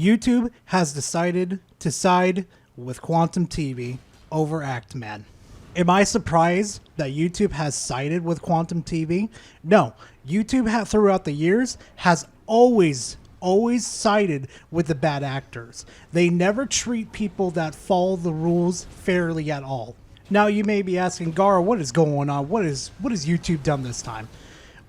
YouTube has decided to side with Quantum TV over Actman. Am I surprised that YouTube has sided with Quantum TV? No, YouTube throughout the years has always sided with the bad actors. They never treat people that follow the rules fairly at all. Now you may be asking, Gara, what is going on? What has YouTube done this time?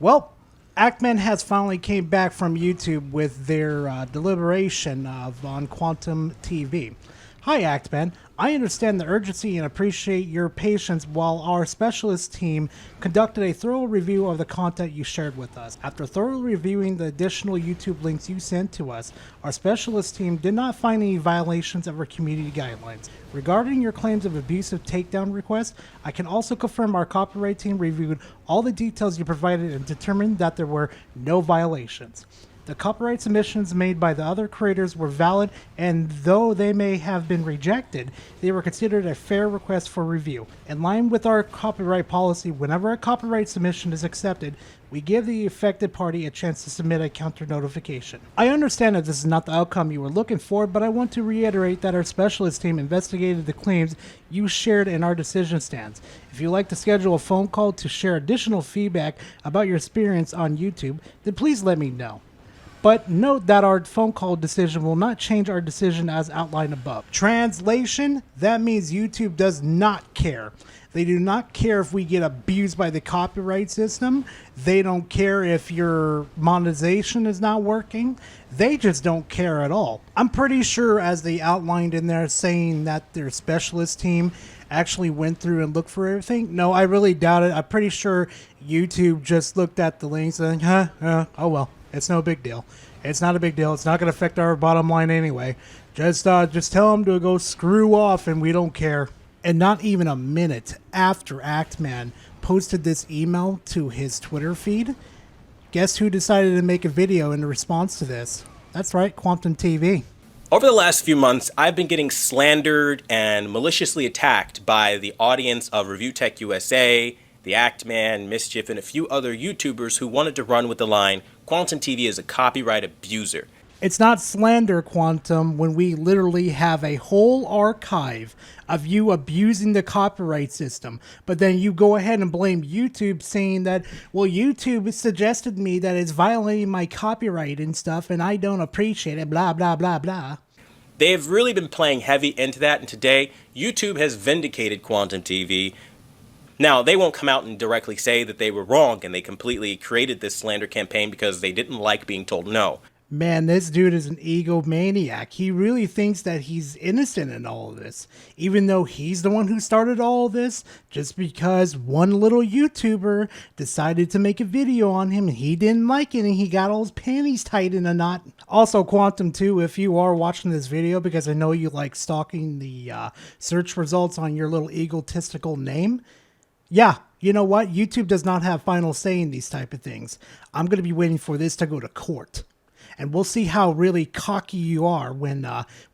Well, Actman has finally came back from YouTube with their deliberation on Quantum TV. Hi, Actman. I understand the urgency and appreciate your patience while our specialist team conducted a thorough review of the content you shared with us. After thoroughly reviewing the additional YouTube links you sent to us, our specialist team did not find any violations of our community guidelines. Regarding your claims of abusive takedown requests, I can also confirm our copyright team reviewed all the details you provided and determined that there were no violations. The copyright submissions made by the other creators were valid, and though they may have been rejected, they were considered a fair request for review. In line with our copyright policy, whenever a copyright submission is accepted, we give the affected party a chance to submit a counter notification. I understand that this is not the outcome you were looking for, but I want to reiterate that our specialist team investigated the claims you shared in our decision stands. If you'd like to schedule a phone call to share additional feedback about your experience on YouTube, then please let me know. But note that our phone call decision will not change our decision as outlined above. Translation, that means YouTube does not care. They do not care if we get abused by the copyright system. They don't care if your monetization is not working. They just don't care at all. I'm pretty sure, as they outlined in there saying that their specialist team actually went through and looked for everything. No, I really doubt it. I'm pretty sure YouTube just looked at the links and oh well. It's no big deal. It's not a big deal. It's not going to affect our bottom line anyway. Just tell them to go screw off and we don't care. And not even a minute after Actman posted this email to his Twitter feed, guess who decided to make a video in response to this? That's right, Quantum TV. Over the last few months, I've been getting slandered and maliciously attacked by the audience of Review Tech USA, the Actman, Mischief, and a few other YouTubers who wanted to run with the line, Quantum TV is a copyright abuser. It's not slander, Quantum, when we literally have a whole archive of you abusing the copyright system. But then you go ahead and blame YouTube saying that, well, YouTube suggested me that it's violating my copyright and stuff and I don't appreciate it, blah, blah, blah, blah. They've really been playing heavy into that, and today, YouTube has vindicated Quantum TV. Now, they won't come out and directly say that they were wrong and they completely created this slander campaign because they didn't like being told no. Man, this dude is an egomaniac. He really thinks that he's innocent in all of this, even though he's the one who started all of this, just because one little YouTuber decided to make a video on him and he didn't like it and he got all his panties tied in a knot. Also, Quantum 2, if you are watching this video, because I know you like stalking the search results on your little egotistical name, yeah, you know what? YouTube does not have final say in these type of things. I'm going to be waiting for this to go to court. And we'll see how really cocky you are when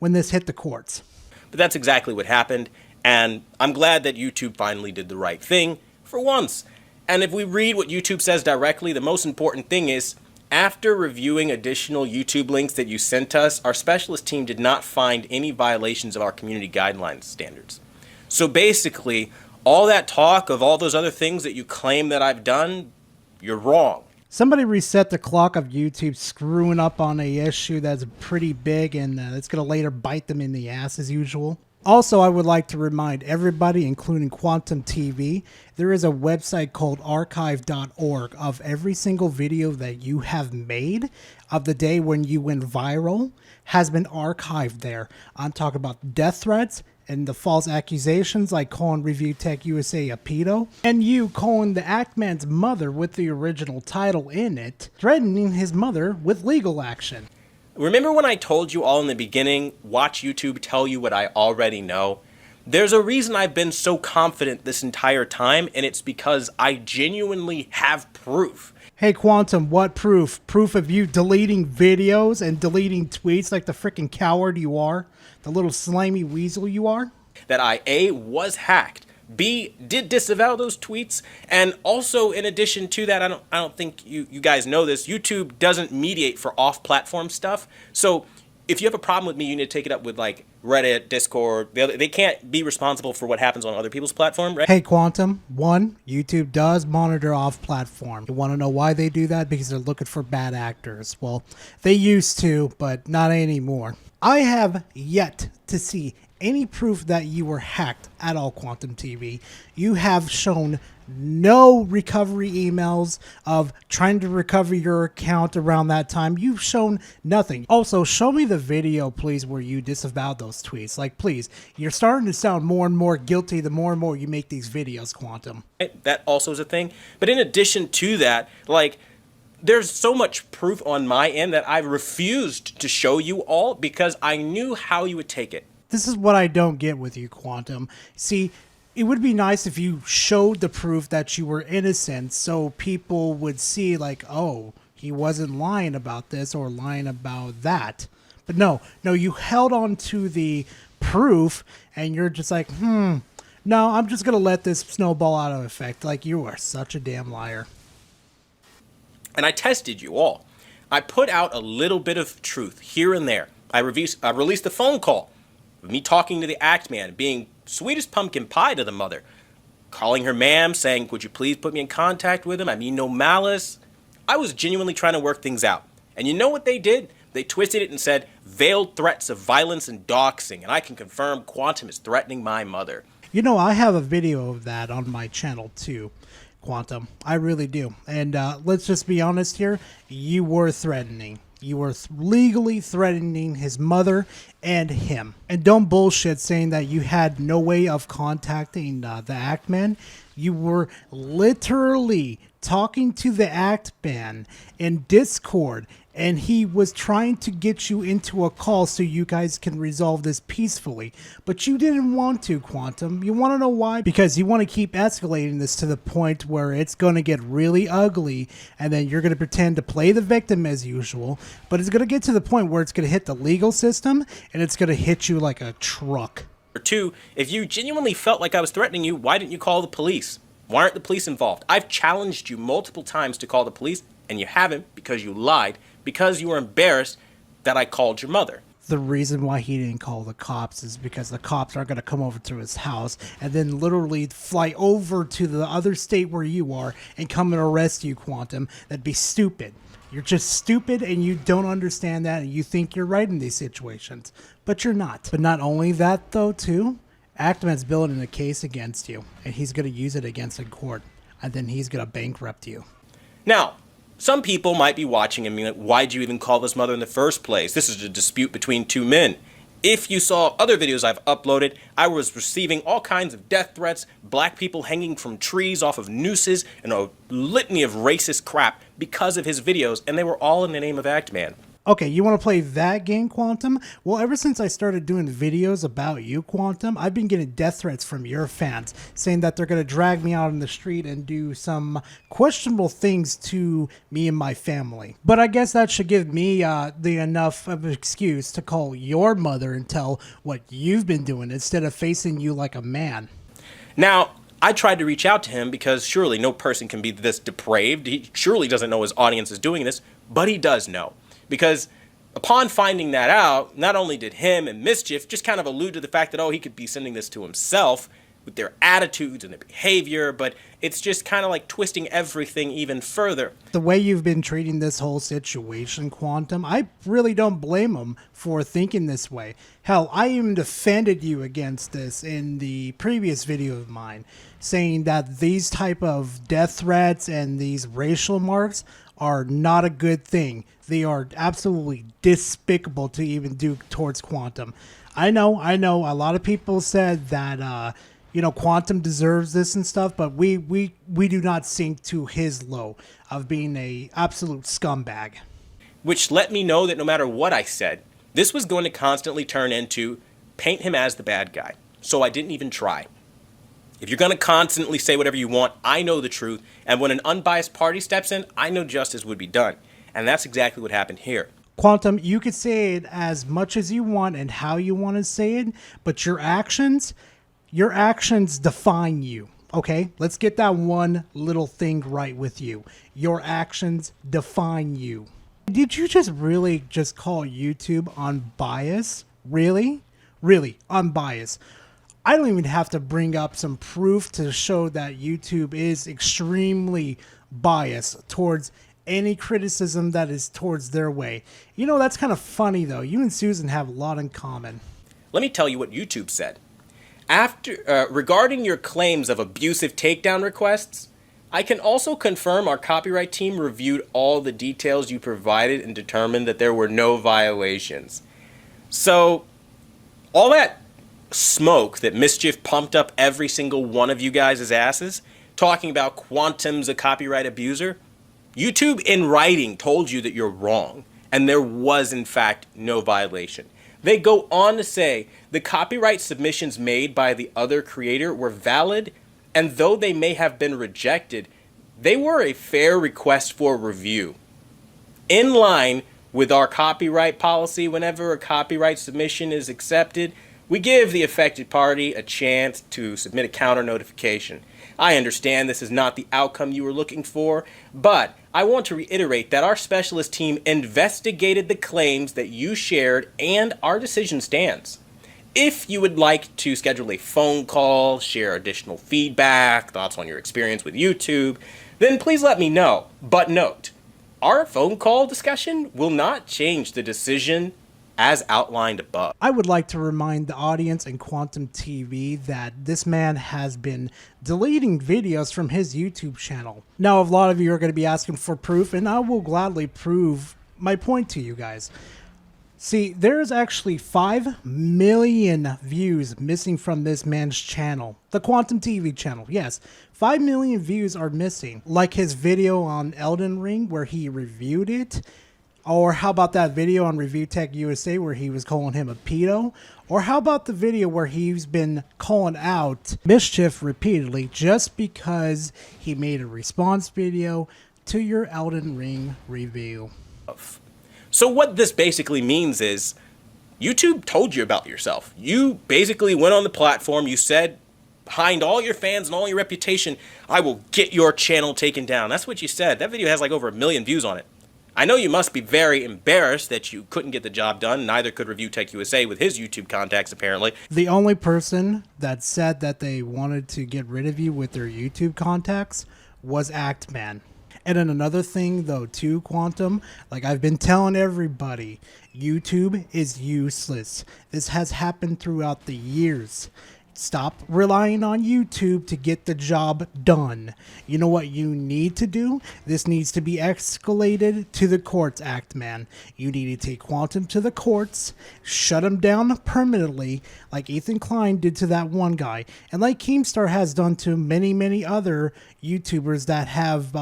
this hit the courts. But that's exactly what happened. And I'm glad that YouTube finally did the right thing for once. And if we read what YouTube says directly, the most important thing is, after reviewing additional YouTube links that you sent us, our specialist team did not find any violations of our community guidelines standards. So basically, all that talk of all those other things that you claim that I've done, you're wrong. Somebody reset the clock of YouTube screwing up on a issue that's pretty big and it's going to later bite them in the ass as usual. Also, I would like to remind everybody, including Quantum TV, there is a website called archive.org of every single video that you have made of the day when you went viral has been archived there. I'm talking about death threats and the false accusations like calling Review Tech USA a pedo, and you calling the Actman's mother with the original title in it, threatening his mother with legal action. Remember when I told you all in the beginning, watch YouTube tell you what I already know? There's a reason I've been so confident this entire time, and it's because I genuinely have proof. Hey Quantum, what proof? Proof of you deleting videos and deleting tweets like the freaking coward you are? The little slimy weasel you are? That I A, was hacked, B, did disavow those tweets, and also in addition to that, I don't think you guys know this, YouTube doesn't mediate for off-platform stuff, so if you have a problem with me, you need to take it up with like Reddit, Discord. They can't be responsible for what happens on other people's platform, right? Hey, Quantum, one, YouTube does monitor off platform. You want to know why they do that? Because they're looking for bad actors. Well, they used to, but not anymore. I have yet to see any proof that you were hacked at all, Quantum TV. You have shown no recovery emails of trying to recover your account around that time. You've shown nothing. Also, show me the video, please, where you disavowed those tweets. Like, please, you're starting to sound more and more guilty the more and more you make these videos, Quantum. That also is a thing. But in addition to that, like, there's so much proof on my end that I refused to show you all because I knew how you would take it. This is what I don't get with you, Quantum. See, it would be nice if you showed the proof that you were innocent so people would see, like, oh, he wasn't lying about this or lying about that. But no, you held on to the proof and you're just like, no, I'm just going to let this snowball out of effect. Like, you are such a damn liar. And I tested you all. I put out a little bit of truth here and there. I released a phone call of me talking to the Actman, being sweet as pumpkin pie to the mother, calling her ma'am, saying, would you please put me in contact with him? I mean no malice. I was genuinely trying to work things out. And you know what they did? They twisted it and said, veiled threats of violence and doxing, and I can confirm Quantum is threatening my mother. You know, I have a video of that on my channel too, Quantum. I really do. And let's just be honest here. You were threatening. You were legally threatening his mother and him. And don't bullshit saying that you had no way of contacting the Actman. You were literally talking to the Actman in Discord, and he was trying to get you into a call so you guys can resolve this peacefully. But you didn't want to, Quantum. You want to know why? Because you want to keep escalating this to the point where it's going to get really ugly, and then you're going to pretend to play the victim as usual. But it's going to get to the point where it's going to hit the legal system, and it's going to hit you like a truck. Or two, if you genuinely felt like I was threatening you, why didn't you call the police? Why aren't the police involved? I've challenged you multiple times to call the police, and you haven't because you lied, because you were embarrassed that I called your mother. The reason why he didn't call the cops is because the cops are going to come over to his house and then literally fly over to the other state where you are and come and arrest you, Quantum. That'd be stupid. You're just stupid and you don't understand that, and you think you're right in these situations, but you're not. But not only that though, too, Actman's building a case against you, and he's going to use it against in court, and then he's going to bankrupt you. Now, some people might be watching and being like, why'd you even call this mother in the first place? This is a dispute between two men. If you saw other videos I've uploaded, I was receiving all kinds of death threats, black people hanging from trees off of nooses, and a litany of racist crap because of his videos, and they were all in the name of Actman. Okay, you want to play that game, Quantum? Well, ever since I started doing videos about you, Quantum, I've been getting death threats from your fans saying that they're going to drag me out in the street and do some questionable things to me and my family. But I guess that should give me the enough of an excuse to call your mother and tell what you've been doing instead of facing you like a man. Now, I tried to reach out to him because surely no person can be this depraved. He surely doesn't know his audience is doing this, but he does know. Because upon finding that out, not only did him and Mischief just kind of allude to the fact that, oh, he could be sending this to himself with their attitudes and their behavior, but it's just kind of like twisting everything even further. The way you've been treating this whole situation, Quantum, I really don't blame him for thinking this way. Hell, I even defended you against this in the previous video of mine, saying that these type of death threats and these racial marks are not a good thing. They are absolutely despicable to even do towards Quantum. I know. A lot of people said that, Quantum deserves this and stuff, but we do not sink to his low of being a absolute scumbag. Which let me know that no matter what I said, this was going to constantly turn into paint him as the bad guy. So I didn't even try. If you're going to constantly say whatever you want, I know the truth, and when an unbiased party steps in, I know justice would be done. And that's exactly what happened here. Quantum, you could say it as much as you want and how you want to say it, but your actions define you, okay? Let's get that one little thing right with you. Your actions define you. Did you just really just call YouTube unbiased? Really? Really, unbiased. I don't even have to bring up some proof to show that YouTube is extremely biased towards any criticism that is towards their way. You know, that's kind of funny though. You and Susan have a lot in common. Let me tell you what YouTube said. Regarding your claims of abusive takedown requests, I can also confirm our copyright team reviewed all the details you provided and determined that there were no violations. So, all that smoke that Mischief pumped up every single one of you guys' asses, talking about Quantum's a copyright abuser, YouTube in writing told you that you're wrong, and there was in fact no violation. They go on to say the copyright submissions made by the other creator were valid, and though they may have been rejected, they were a fair request for review. In line with our copyright policy, whenever a copyright submission is accepted, we give the affected party a chance to submit a counter notification. I understand this is not the outcome you were looking for, but I want to reiterate that our specialist team investigated the claims that you shared and our decision stands. If you would like to schedule a phone call, share additional feedback, thoughts on your experience with YouTube, then please let me know. But note, our phone call discussion will not change the decision as outlined above. I would like to remind the audience and Quantum TV that this man has been deleting videos from his YouTube channel. Now, a lot of you are going to be asking for proof, and I will gladly prove my point to you guys. See, there's actually 5 million views missing from this man's channel. The Quantum TV channel, yes. 5 million views are missing. Like his video on Elden Ring where he reviewed it. Or how about that video on Review Tech USA where he was calling him a pedo? Or how about the video where he's been calling out Mischief repeatedly just because he made a response video to your Elden Ring review? So what this basically means is YouTube told you about yourself. You basically went on the platform, you said behind all your fans and all your reputation, I will get your channel taken down. That's what you said. That video has like over 1 million views on it. I know you must be very embarrassed that you couldn't get the job done. Neither could Review Tech USA with his YouTube contacts, apparently. The only person that said that they wanted to get rid of you with their YouTube contacts was Actman. And then another thing, though, too, Quantum, like I've been telling everybody, YouTube is useless. This has happened throughout the years. Stop relying on YouTube to get the job done. You know what you need to do? This needs to be escalated to the courts, Actman. You need to take Quantum to the courts, shut him down permanently, like Ethan Klein did to that one guy, and like Keemstar has done to many, many other YouTubers that have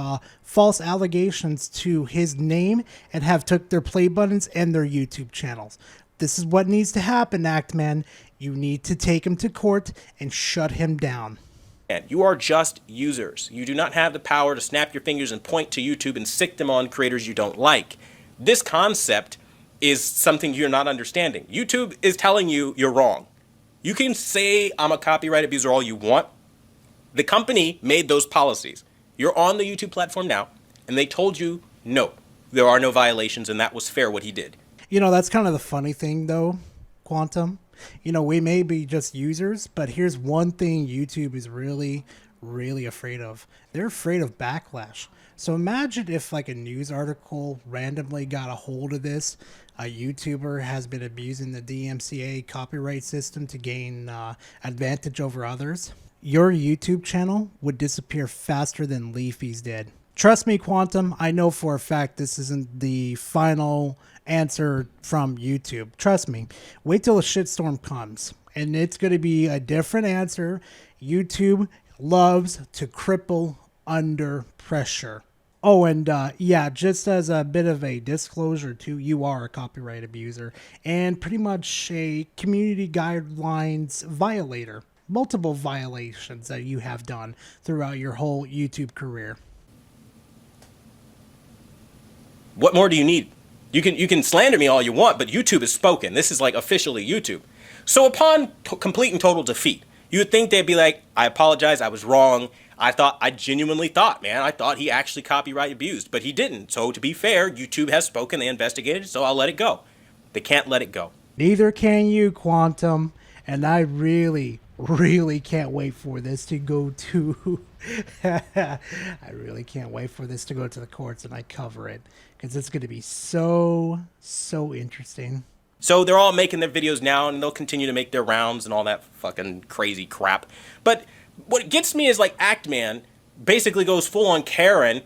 false allegations to his name and have took their play buttons and their YouTube channels. This is what needs to happen, Actman. You need to take him to court and shut him down. And you are just users. You do not have the power to snap your fingers and point to YouTube and sick them on creators you don't like. This concept is something you're not understanding. YouTube is telling you you're wrong. You can say I'm a copyright abuser all you want. The company made those policies. You're on the YouTube platform now, and they told you no, there are no violations, and that was fair what he did. You know, that's kind of the funny thing, though, Quantum. You know, we may be just users, but here's one thing YouTube is really, really afraid of. They're afraid of backlash. So imagine if like a news article randomly got a hold of this. A YouTuber has been abusing the DMCA copyright system to gain advantage over others. Your YouTube channel would disappear faster than Leafy's did. Trust me, Quantum, I know for a fact this isn't the final answer from YouTube. Trust me. Wait till a shitstorm comes, and it's going to be a different answer. YouTube loves to cripple under pressure. Oh, and yeah, just as a bit of a disclosure too, you are a copyright abuser and pretty much a community guidelines violator. Multiple violations that you have done throughout your whole YouTube career. What more do you need? You can slander me all you want, but YouTube has spoken. This is like officially YouTube. So upon complete and total defeat, you would think they'd be like, I apologize, I was wrong. I genuinely thought, man, I thought he actually copyright abused, but he didn't. So to be fair, YouTube has spoken, they investigated, so I'll let it go. They can't let it go. Neither can you, Quantum. And I really, really can't wait for this to go to. I really can't wait for this to go to the courts and I cover it because it's going to be so, so interesting. So they're all making their videos now, and they'll continue to make their rounds and all that fucking crazy crap. But what gets me is like Actman basically goes full on Karen,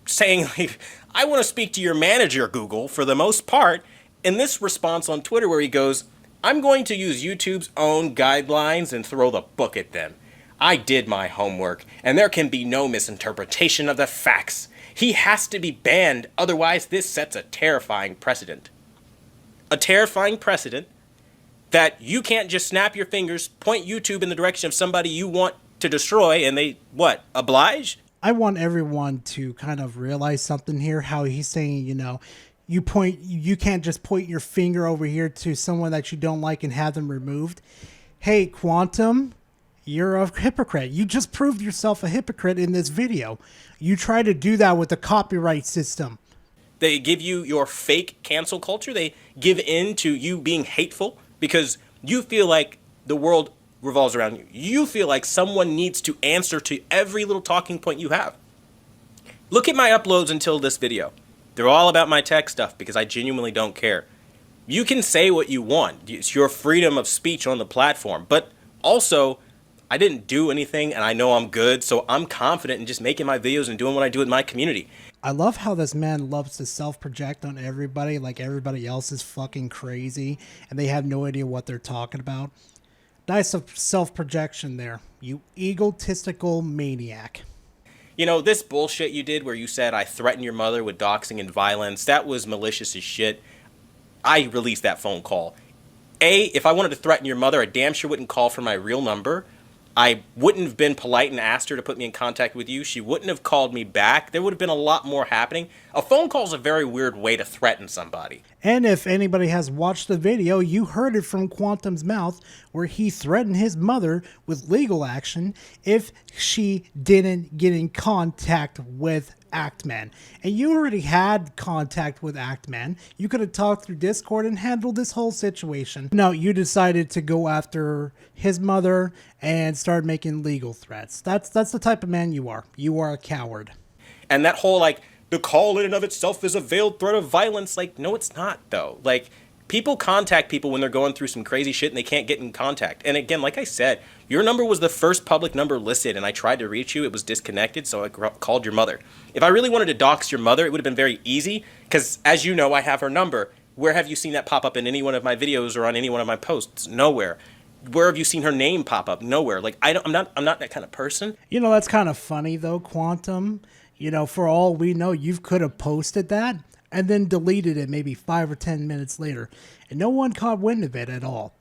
saying like, "I want to speak to your manager, Google." For the most part, in this response on Twitter, where he goes, "I'm going to use YouTube's own guidelines and throw the book at them. I did my homework, and there can be no misinterpretation of the facts. He has to be banned, otherwise this sets a terrifying precedent." A terrifying precedent that you can't just snap your fingers, point YouTube in the direction of somebody you want to destroy, and they, what, oblige? I want everyone to kind of realize something here, how he's saying, you can't just point your finger over here to someone that you don't like and have them removed. Hey, Quantum, you're a hypocrite. You just proved yourself a hypocrite in this video. You try to do that with the copyright system. They give you your fake cancel culture. They give in to you being hateful because you feel like the world revolves around you. You feel like someone needs to answer to every little talking point you have. Look at my uploads until this video. They're all about my tech stuff because I genuinely don't care. You can say what you want. It's your freedom of speech on the platform. But also, I didn't do anything and I know I'm good, so I'm confident in just making my videos and doing what I do with my community. I love how this man loves to self-project on everybody like everybody else is fucking crazy and they have no idea what they're talking about. Nice self-projection there, you egotistical maniac. You know, this bullshit you did where you said I threatened your mother with doxing and violence, that was malicious as shit. I released that phone call. If I wanted to threaten your mother, I damn sure wouldn't call from my real number. I wouldn't have been polite and asked her to put me in contact with you. She wouldn't have called me back. There would have been a lot more happening. A phone call is a very weird way to threaten somebody. And if anybody has watched the video, you heard it from Quantum's mouth where he threatened his mother with legal action if she didn't get in contact with Actman. And you already had contact with Actman. You could have talked through Discord and handled this whole situation. No, you decided to go after his mother and start making legal threats. That's the type of man you are. You are a coward. And that whole, like, the call in and of itself is a veiled threat of violence. Like, no, it's not, though. Like, people contact people when they're going through some crazy shit and they can't get in contact. And again, like I said, your number was the first public number listed and I tried to reach you. It was disconnected, so I called your mother. If I really wanted to dox your mother, it would have been very easy because, as you know, I have her number. Where have you seen that pop up in any one of my videos or on any one of my posts? Nowhere. Where have you seen her name pop up? Nowhere. Like, I'm not that kind of person. You know, that's kind of funny, though, Quantum. You know, for all we know, you could have posted that and then deleted it maybe 5 or 10 minutes later. And no one caught wind of it at all.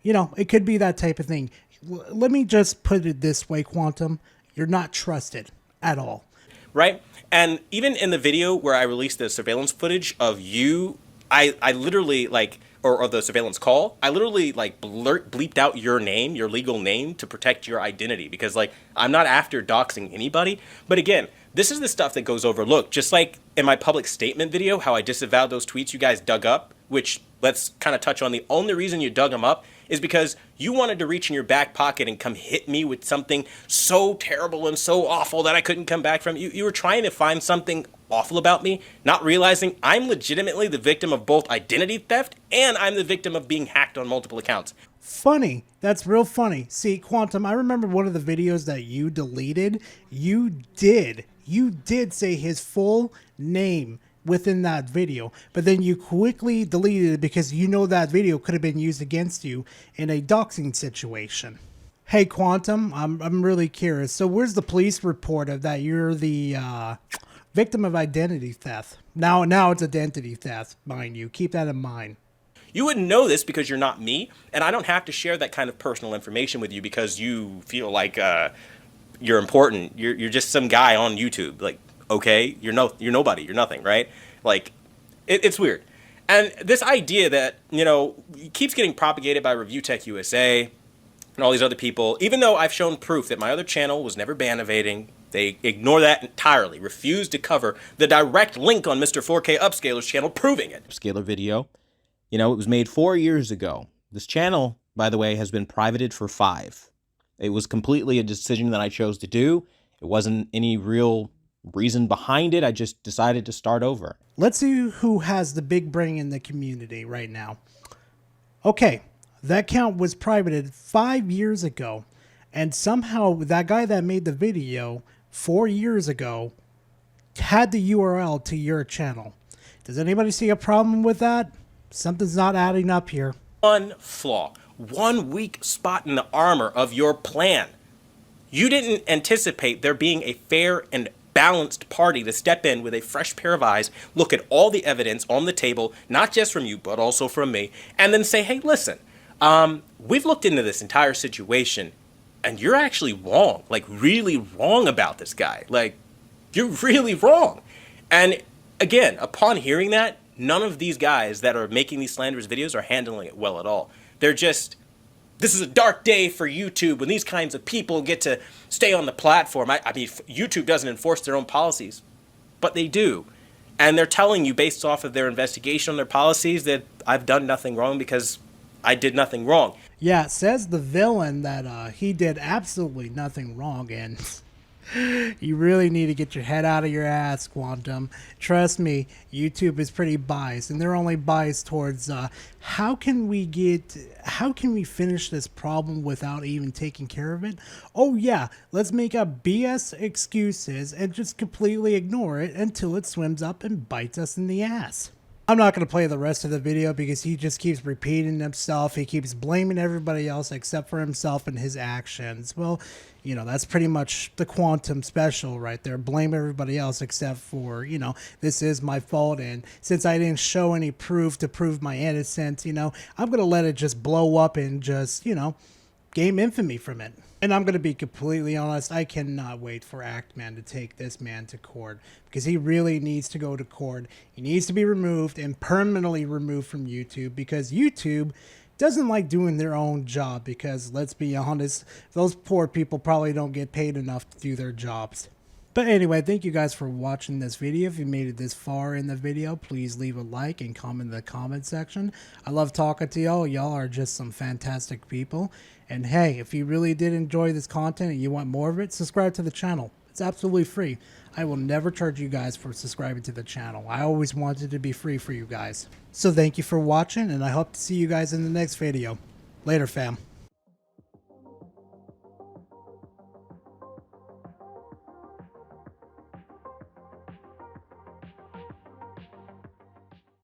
You know, it could be that type of thing. Let me just put it this way, Quantum. You're not trusted at all. Right? And even in the video where I released the surveillance footage of you, I literally, like, or the surveillance call, I literally, like, bleeped out your name, your legal name, to protect your identity. Because, like, I'm not after doxing anybody. But again, this is the stuff that goes overlooked. Just like in my public statement video, how I disavowed those tweets you guys dug up, which, let's kind of touch on, the only reason you dug them up is because you wanted to reach in your back pocket and come hit me with something so terrible and so awful that I couldn't come back from. You were trying to find something awful about me, not realizing I'm legitimately the victim of both identity theft and I'm the victim of being hacked on multiple accounts. Funny. That's real funny. See, Quantum, I remember one of the videos that you deleted. You did say his full name within that video, but then you quickly deleted it because you know that video could have been used against you in a doxing situation. Hey, Quantum, I'm really curious. So where's the police report of that you're the victim of identity theft? Now it's identity theft, mind you. Keep that in mind. You wouldn't know this because you're not me, and I don't have to share that kind of personal information with you because you feel like you're important. You're just some guy on YouTube. Like, okay, you're nobody. You're nothing, right? Like, it's weird. And this idea that, you know, keeps getting propagated by Review Tech USA, and all these other people, even though I've shown proof that my other channel was never ban evading, they ignore that entirely, refuse to cover the direct link on Mr. 4K Upscaler's channel proving it. Upscaler video. You know, it was made 4 years ago. This channel, by the way, has been privated for 5. It was completely a decision that I chose to do. It wasn't any real reason behind it. I just decided to start over. Let's see who has the big brain in the community right now. Okay, that account was privated 5 years ago, and somehow that guy that made the video 4 years ago had the URL to your channel. Does anybody see a problem with that? Something's not adding up here. One flaw, one weak spot in the armor of your plan. You didn't anticipate there being a fair and balanced party to step in with a fresh pair of eyes, look at all the evidence on the table, not just from you, but also from me, and then say, hey, listen, we've looked into this entire situation, and you're actually wrong, like really wrong about this guy. Like, you're really wrong. And again, upon hearing that, none of these guys that are making these slanderous videos are handling it well at all. They're just, this is a dark day for YouTube when these kinds of people get to stay on the platform. I mean, YouTube doesn't enforce their own policies, but they do. And they're telling you based off of their investigation on their policies that I've done nothing wrong because I did nothing wrong. Yeah, it says the villain that he did absolutely nothing wrong, and you really need to get your head out of your ass, Quantum. Trust me, YouTube is pretty biased, and they're only biased towards how can we finish this problem without even taking care of it? Oh yeah, let's make up BS excuses and just completely ignore it until it swims up and bites us in the ass. I'm not going to play the rest of the video because he just keeps repeating himself. He keeps blaming everybody else except for himself and his actions. Well, you know, that's pretty much the Quantum special right there. Blame everybody else except for, you know, this is my fault. And since I didn't show any proof to prove my innocence, you know, I'm going to let it just blow up and just, you know, gain infamy from it. And I'm going to be completely honest, I cannot wait for Actman to take this man to court because he really needs to go to court. He needs to be removed and permanently removed from YouTube because YouTube doesn't like doing their own job because, let's be honest, those poor people probably don't get paid enough to do their jobs. But anyway, thank you guys for watching this video. If you made it this far in the video, please leave a like and comment in the comment section. I love talking to y'all. Y'all are just some fantastic people. And hey, if you really did enjoy this content and you want more of it, subscribe to the channel. It's absolutely free. I will never charge you guys for subscribing to the channel. I always wanted it to be free for you guys. So thank you for watching, and I hope to see you guys in the next video. Later, fam.